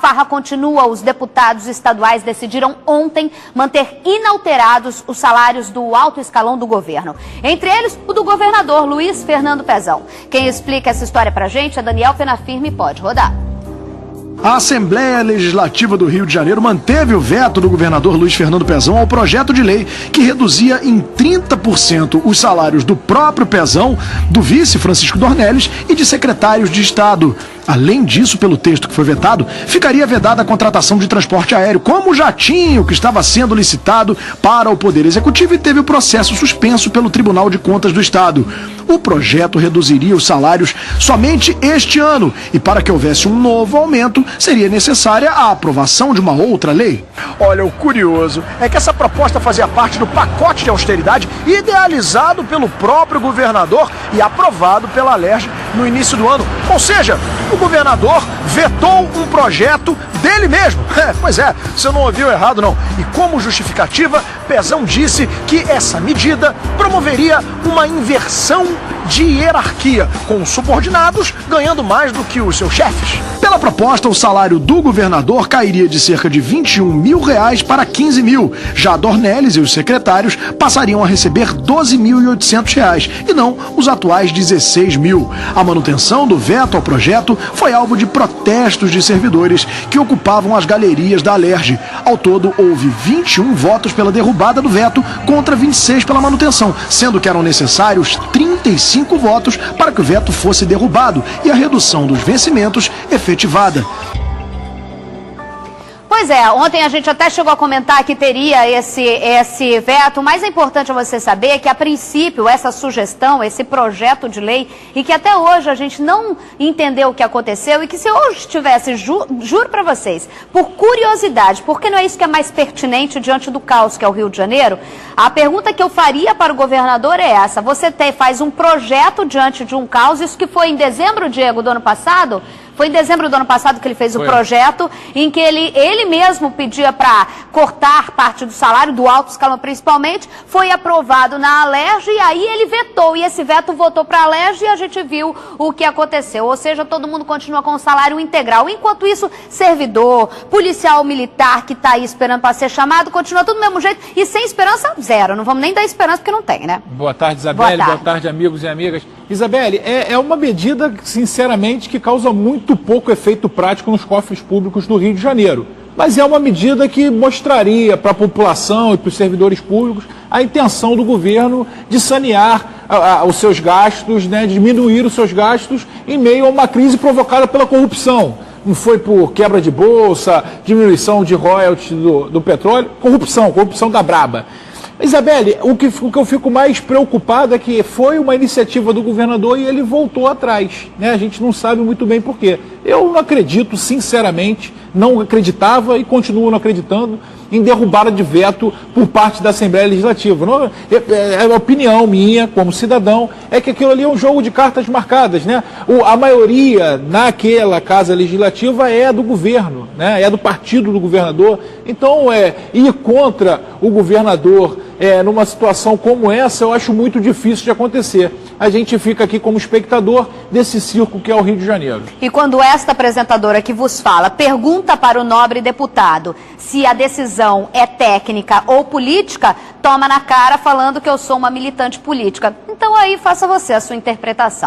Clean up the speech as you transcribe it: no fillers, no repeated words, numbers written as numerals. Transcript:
farra continua. Os deputados estaduais decidiram ontem manter inalterados os salários do alto escalão do governo. Entre eles, o do governador Luiz Fernando Pezão. Quem explica essa história pra gente é Daniel Penafirme. Pode rodar. A Assembleia Legislativa do Rio de Janeiro manteve o veto do governador Luiz Fernando Pezão ao projeto de lei que reduzia em 30% os salários do próprio Pezão, do vice Francisco Dornelles e de secretários de Estado. Além disso, pelo texto que foi vetado, ficaria vedada a contratação de transporte aéreo, como o jatinho que estava sendo licitado para o Poder Executivo e teve o processo suspenso pelo Tribunal de Contas do Estado. O projeto reduziria os salários somente este ano e, para que houvesse um novo aumento, seria necessária a aprovação de uma outra lei. Olha, o curioso é que essa proposta fazia parte do pacote de austeridade idealizado pelo próprio governador e aprovado pela Alerj no início do ano. Ou seja, o governador vetou um projeto dele mesmo. Pois é, você não ouviu errado não. E como justificativa, Pezão disse que essa medida promoveria uma inversão de hierarquia, com os subordinados ganhando mais do que os seus chefes. Pela proposta, o salário do governador cairia de cerca de R$21 mil para R$15 mil. Já Dornelles e os secretários passariam a receber R$12.800 e não os atuais R$16 mil. A manutenção do veto ao projeto foi alvo de protestos de servidores que ocupavam as galerias da Alerj. Ao todo, houve 21 votos pela derrubada do veto contra 26 pela manutenção, sendo que eram necessários 35 votos para que o veto fosse derrubado e a redução dos vencimentos efetivada. Pois é, ontem a gente até chegou a comentar que teria esse veto. O mais importante é você saber que, a princípio, essa sugestão, esse projeto de lei, e que até hoje a gente não entendeu o que aconteceu, e que se hoje tivesse, juro pra vocês, por curiosidade, porque não é isso que é mais pertinente diante do caos que é o Rio de Janeiro, a pergunta que eu faria para o governador é essa: você faz um projeto diante de um caos, isso que foi em dezembro, Diego, do ano passado? Foi em dezembro do ano passado que ele fez o projeto, em que ele mesmo pedia para cortar parte do salário, do alto escalão principalmente, foi aprovado na Alerj e aí ele vetou, e esse veto votou para a Alerj e a gente viu o que aconteceu. Ou seja, todo mundo continua com o salário integral. Enquanto isso, servidor, policial militar que está aí esperando para ser chamado, continua tudo do mesmo jeito e sem esperança, zero. Não vamos nem dar esperança porque não tem, né? Boa tarde, Isabelle. Boa tarde, amigos e amigas. Isabelle, é uma medida, sinceramente, que causa muito pouco efeito prático nos cofres públicos do Rio de Janeiro. Mas é uma medida que mostraria para a população e para os servidores públicos a intenção do governo de sanear os seus gastos, né, diminuir os seus gastos em meio a uma crise provocada pela corrupção. Não foi por quebra de bolsa, diminuição de royalties do petróleo, corrupção da braba. Isabelle, o que eu fico mais preocupado é que foi uma iniciativa do governador e ele voltou atrás, né? A gente não sabe muito bem por quê. Eu não acredito, sinceramente, não acreditava e continuo não acreditando em derrubada de veto por parte da Assembleia Legislativa. Não, a opinião minha, como cidadão, é que aquilo ali é um jogo de cartas marcadas, né? A maioria naquela Casa Legislativa é do governo, né? É do partido do governador. Então, ir contra o governador numa situação como essa, eu acho muito difícil de acontecer. A gente fica aqui como espectador desse circo que é o Rio de Janeiro. E quando esta apresentadora que vos fala pergunta para o nobre deputado se a decisão é técnica ou política, toma na cara falando que eu sou uma militante política. Então aí faça você a sua interpretação.